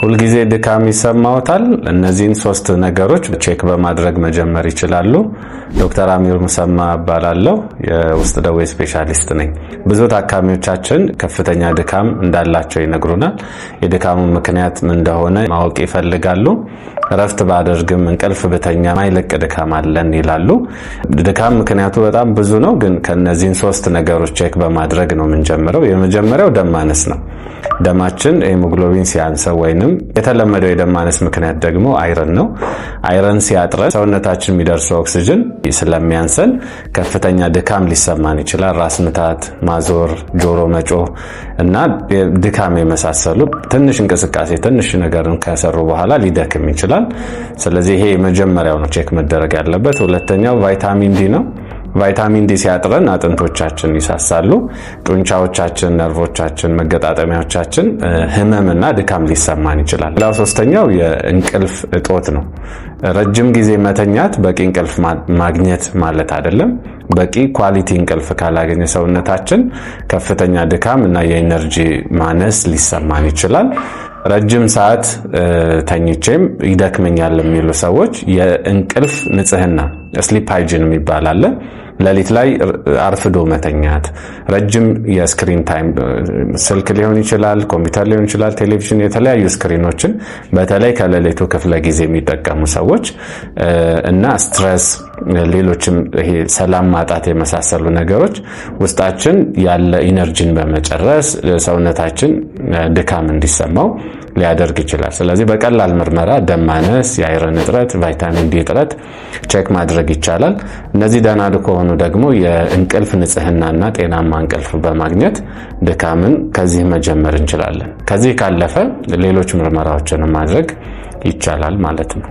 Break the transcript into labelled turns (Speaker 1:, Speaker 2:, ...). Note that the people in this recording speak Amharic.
Speaker 1: ሁልጊዜ ድካም ይሰማዎታል? እነዚህን 3 ነገሮች ቼክ በማድረግ መጀመር ይችላሉ። ዶክተር አሚር ሙሰማ እባላለሁ። የውስጥ ደዌ ስፔሻሊስት ነኝ። ብዙ ታካሚዎቻችን ከፍተኛ ድካም እንዳላቸው ይነግሩናል። የድካሙ ምክንያት ምን እንደሆነ ማወቅ ይፈልጋሉ። እረፍት ባደርግም እንቅልፍ ብተኛ ማይለቅ ድካም አለን ይላሉ። ድካም ምክንያቱ በጣም ብዙ ነው፣ ግን ከነዚህን 3 ነገሮች ቼክ በማድረግ ነው የምንጀምረው። የመጀመሪያው ደም ማነስ ነው። ደማችን ሄሞግሎቢን ሲያንሰው ወይንም የተለመደው የደም ማነስ ምክንያት ደግሞ አይረን ነው። አይረን ሲያጥረን ሰውነታችን የሚደርሰው ኦክሲጅን ስለሚያንሰን ከፍተኛ ድካም ሊሰማን ይችላል። ራስ ምታት፣ ማዞር፣ ጆሮ መጮህ እና ድካም የመሳሰሉ ትንሽ እንቅስቃሴ ትንሽ ነገርን ከሰሩ በኋላ ሊደክም ይችላል። ስለዚህ ይሄ የመጀመሪያው ነው ቼክ መደረግ ያለበት። ሁለተኛው ቫይታሚን ዲ ነው። ቫይታሚን ዲ ሲያጥረን አጥንቶቻችን ይሳሳሉ፣ ጡንቻዎቻችን፣ ነርቮቻችን፣ መገጣጠሚያዎቻችን ህመምና ድካም ሊሰማን ይችላል። ሌላው ሶስተኛው የእንቅልፍ እጦት ነው። ረጅም ጊዜ መተኛት በቂ እንቅልፍ ማግኘት ማለት አይደለም። በቂ ኳሊቲ እንቅልፍ ካላገኘ ሰውነታችን ከፍተኛ ድካም እና የኢነርጂ ማነስ ሊሰማን ይችላል። ረጅም ሰዓት ተኝቼም ይደክመኛል የሚሉ ሰዎች የእንቅልፍ ንጽህና ስሊፕ ሃይጂን የሚባል አለ። ሌሊት ላይ አርፍዶ መተኛት፣ ረጅም የስክሪን ታይም ስልክ ሊሆን ይችላል፣ ኮምፒውተር ሊሆን ይችላል፣ ቴሌቪዥን፣ የተለያዩ ስክሪኖችን በተለይ ከሌሊቱ ክፍለ ጊዜ የሚጠቀሙ ሰዎች እና ስትረስ፣ ሌሎችም ይሄ ሰላም ማጣት የመሳሰሉ ነገሮች ውስጣችን ያለ ኢነርጂን በመጨረስ ሰውነታችን ድካም እንዲሰማው ሊያደርግ ይችላል። ስለዚህ በቀላል ምርመራ ደም ማነስ፣ የአይረን እጥረት፣ ቫይታሚን ዲ እጥረት ቼክ ማድረግ ይቻላል። እነዚህ ደህና ከሆኑ ደግሞ የእንቅልፍ ንጽህናና ጤናማ እንቅልፍ በማግኘት ድካምን ከዚህ መጀመር እንችላለን። ከዚህ ካለፈ ሌሎች ምርመራዎችን ማድረግ ይቻላል ማለት ነው።